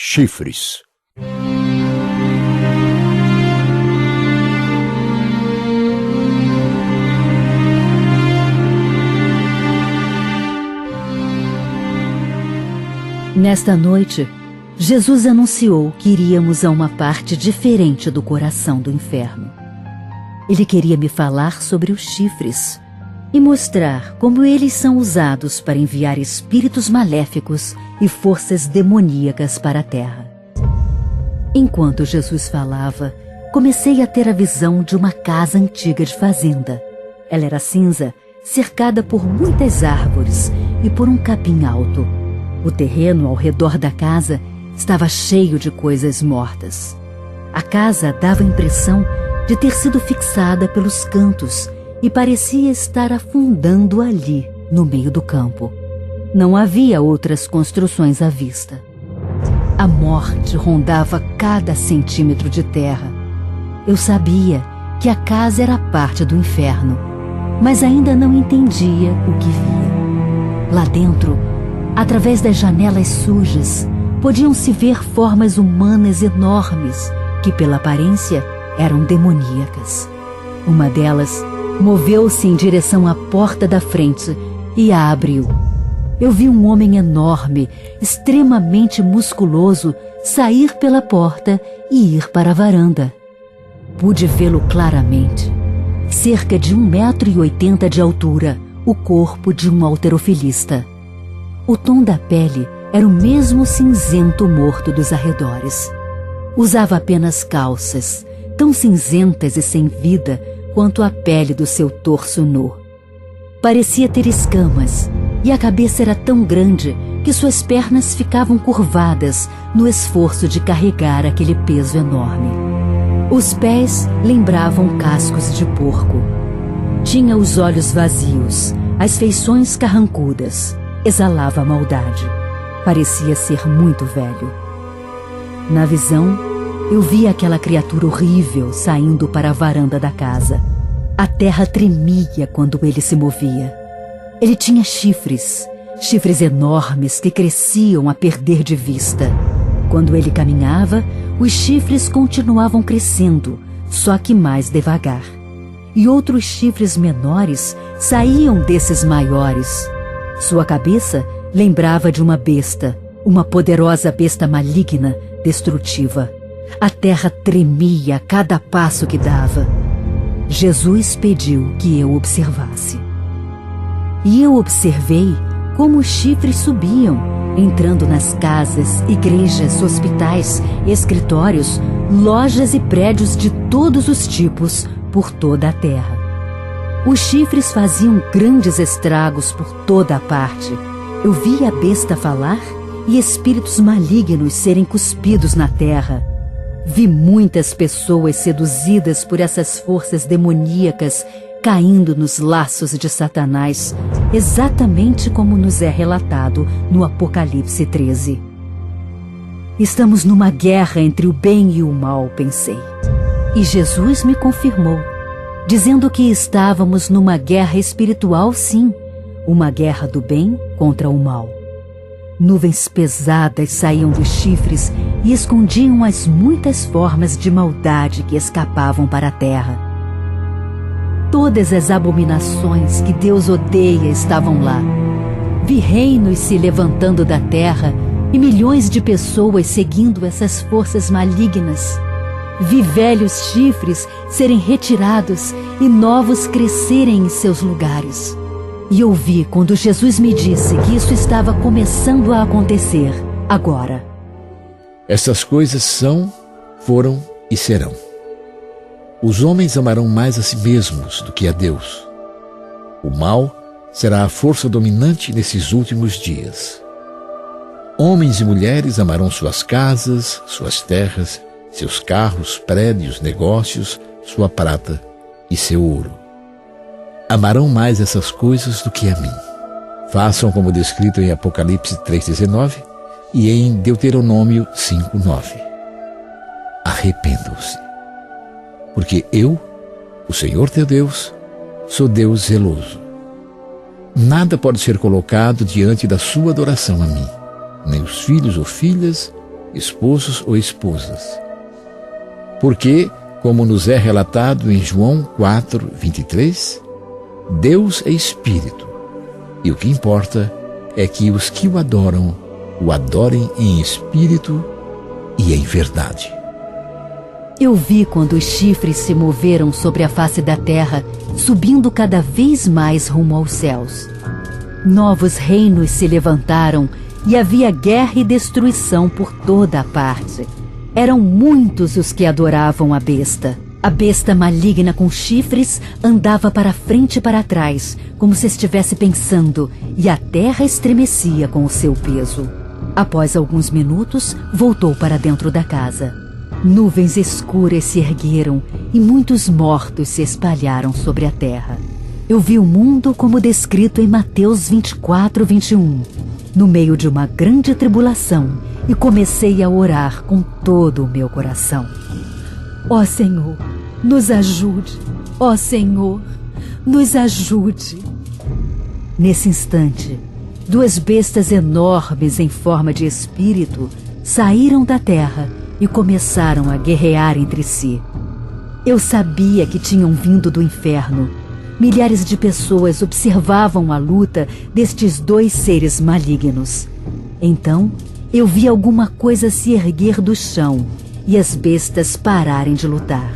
Chifres. Nesta noite, Jesus anunciou que iríamos a uma parte diferente do coração do inferno. Ele queria me falar sobre os chifres e mostrar como eles são usados para enviar espíritos maléficos e forças demoníacas para a terra. Enquanto Jesus falava, comecei a ter a visão de uma casa antiga de fazenda. Ela era cinza, cercada por muitas árvores e por um capim alto. O terreno ao redor da casa estava cheio de coisas mortas. A casa dava a impressão de ter sido fixada pelos cantos e parecia estar afundando ali, no meio do campo. Não havia outras construções à vista. A morte rondava cada centímetro de terra. Eu sabia que a casa era parte do inferno, mas ainda não entendia o que via. Lá dentro, através das janelas sujas, podiam-se ver formas humanas enormes que, pela aparência, eram demoníacas. Uma delas moveu-se em direção à porta da frente e a abriu. Eu vi um homem enorme, extremamente musculoso, sair pela porta e ir para a varanda. Pude vê-lo claramente. Cerca de 1,80 m de altura, o corpo de um halterofilista. O tom da pele era o mesmo cinzento morto dos arredores. Usava apenas calças, tão cinzentas e sem vida quanto a pele do seu torso nu. Parecia ter escamas, e a cabeça era tão grande que suas pernas ficavam curvadas no esforço de carregar aquele peso enorme. Os pés lembravam cascos de porco. Tinha os olhos vazios, as feições carrancudas. Exalava maldade. Parecia ser muito velho. Na visão, eu vi aquela criatura horrível saindo para a varanda da casa. A terra tremia quando ele se movia. Ele tinha chifres enormes que cresciam a perder de vista. Quando ele caminhava, os chifres continuavam crescendo, só que mais devagar. E outros chifres menores saíam desses maiores. Sua cabeça lembrava de uma besta, uma poderosa besta maligna, destrutiva. A terra tremia a cada passo que dava. Jesus pediu que eu observasse. E eu observei como os chifres subiam, entrando nas casas, igrejas, hospitais, escritórios, lojas e prédios de todos os tipos por toda a terra. Os chifres faziam grandes estragos por toda a parte. Eu vi a besta falar e espíritos malignos serem cuspidos na terra. Vi muitas pessoas seduzidas por essas forças demoníacas caindo nos laços de Satanás, exatamente como nos é relatado no Apocalipse 13. Estamos numa guerra entre o bem e o mal, pensei. E Jesus me confirmou, dizendo que estávamos numa guerra espiritual, sim, uma guerra do bem contra o mal. Nuvens pesadas saíam dos chifres e escondiam as muitas formas de maldade que escapavam para a terra. Todas as abominações que Deus odeia estavam lá. Vi reinos se levantando da terra e milhões de pessoas seguindo essas forças malignas. Vi velhos chifres serem retirados e novos crescerem em seus lugares. E ouvi quando Jesus me disse que isso estava começando a acontecer agora. Essas coisas são, foram e serão. Os homens amarão mais a si mesmos do que a Deus. O mal será a força dominante nesses últimos dias. Homens e mulheres amarão suas casas, suas terras, seus carros, prédios, negócios, sua prata e seu ouro. Amarão mais essas coisas do que a mim. Façam como descrito em Apocalipse 3,19 e em Deuteronômio 5,9. Arrependam-se. Porque eu, o Senhor teu Deus, sou Deus zeloso. Nada pode ser colocado diante da sua adoração a mim, nem os filhos ou filhas, esposos ou esposas. Porque, como nos é relatado em João 4:23, Deus é Espírito, e o que importa é que os que o adorem em espírito e em verdade. Eu vi quando os chifres se moveram sobre a face da terra, subindo cada vez mais rumo aos céus. Novos reinos se levantaram e havia guerra e destruição por toda a parte. Eram muitos os que adoravam a besta. A besta maligna com chifres andava para frente e para trás, como se estivesse pensando, e a terra estremecia com o seu peso. Após alguns minutos, voltou para dentro da casa. Nuvens escuras se ergueram e muitos mortos se espalharam sobre a terra. Eu vi o mundo como descrito em Mateus 24:21, no meio de uma grande tribulação, e comecei a orar com todo o meu coração. Ó Senhor, nos ajude. Ó Senhor, nos ajude. Nesse instante, duas bestas enormes em forma de espírito saíram da terra e começaram a guerrear entre si. Eu sabia que tinham vindo do inferno. Milhares de pessoas observavam a luta destes dois seres malignos. Então, eu vi alguma coisa se erguer do chão e as bestas pararem de lutar.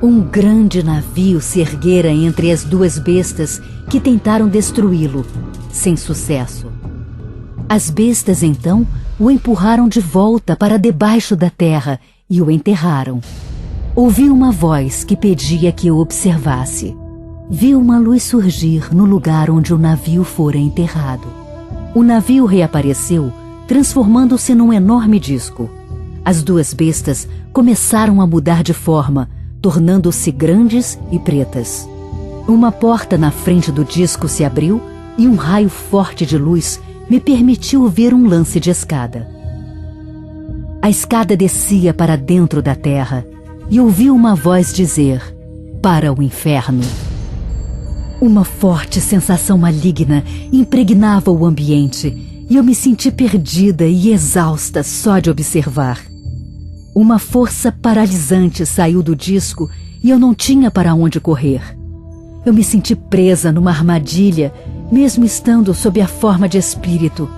Um grande navio se erguera entre as duas bestas que tentaram destruí-lo, sem sucesso. As bestas, então, o empurraram de volta para debaixo da terra e o enterraram. Ouvi uma voz que pedia que eu observasse. Vi uma luz surgir no lugar onde o navio fora enterrado. O navio reapareceu, transformando-se num enorme disco. As duas bestas começaram a mudar de forma, tornando-se grandes e pretas. Uma porta na frente do disco se abriu e um raio forte de luz me permitiu ver um lance de escada. A escada descia para dentro da terra e ouvi uma voz dizer: para o inferno. Uma forte sensação maligna impregnava o ambiente e eu me senti perdida e exausta só de observar. Uma força paralisante saiu do disco e eu não tinha para onde correr. Eu me senti presa numa armadilha, mesmo estando sob a forma de espírito.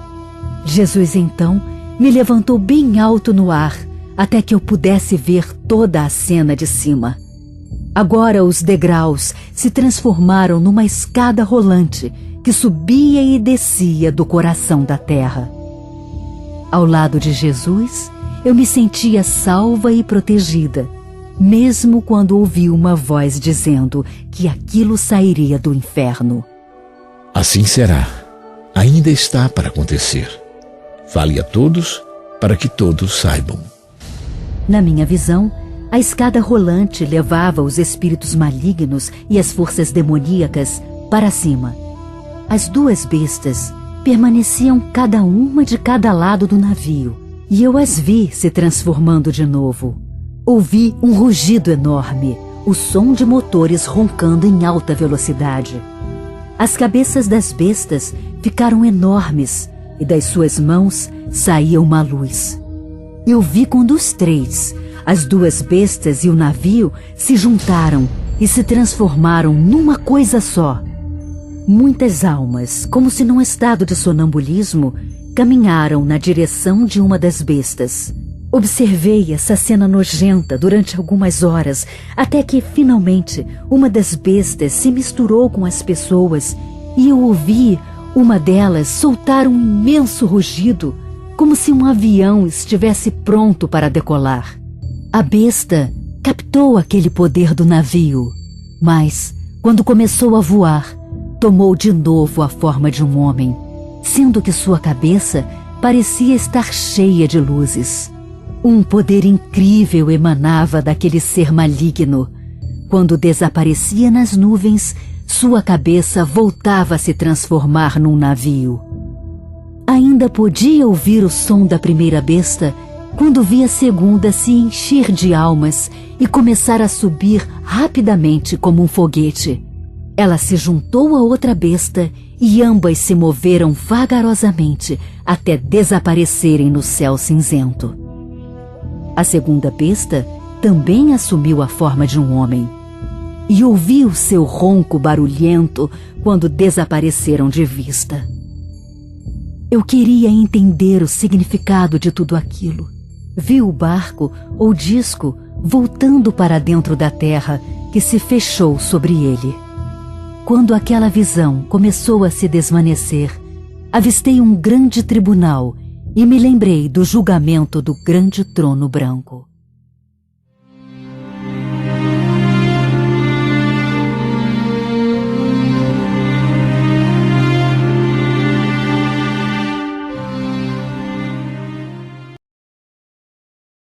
Jesus, então, me levantou bem alto no ar, até que eu pudesse ver toda a cena de cima. Agora os degraus se transformaram numa escada rolante que subia e descia do coração da terra. Ao lado de Jesus, eu me sentia salva e protegida, mesmo quando ouvi uma voz dizendo que aquilo sairia do inferno. Assim será. Ainda está para acontecer. Fale a todos para que todos saibam. Na minha visão, a escada rolante levava os espíritos malignos e as forças demoníacas para cima. As duas bestas permaneciam cada uma de cada lado do navio, e eu as vi se transformando de novo. Ouvi um rugido enorme, o som de motores roncando em alta velocidade. As cabeças das bestas ficaram enormes e das suas mãos saía uma luz. Eu vi quando os três, as duas bestas e o navio, se juntaram e se transformaram numa coisa só. Muitas almas, como se num estado de sonambulismo, caminharam na direção de uma das bestas. Observei essa cena nojenta durante algumas horas, até que, finalmente, uma das bestas se misturou com as pessoas e eu ouvi uma delas soltar um imenso rugido, como se um avião estivesse pronto para decolar. A besta captou aquele poder do navio, mas, quando começou a voar, tomou de novo a forma de um homem, sendo que sua cabeça parecia estar cheia de luzes. Um poder incrível emanava daquele ser maligno. Quando desaparecia nas nuvens, sua cabeça voltava a se transformar num navio. Ainda podia ouvir o som da primeira besta quando vi a segunda se encher de almas e começar a subir rapidamente como um foguete. Ela se juntou a outra besta e ambas se moveram vagarosamente até desaparecerem no céu cinzento. A segunda besta também assumiu a forma de um homem e ouvi o seu ronco barulhento quando desapareceram de vista. Eu queria entender o significado de tudo aquilo. Vi o barco ou disco voltando para dentro da terra que se fechou sobre ele. Quando aquela visão começou a se desvanecer, avistei um grande tribunal e me lembrei do julgamento do grande trono branco.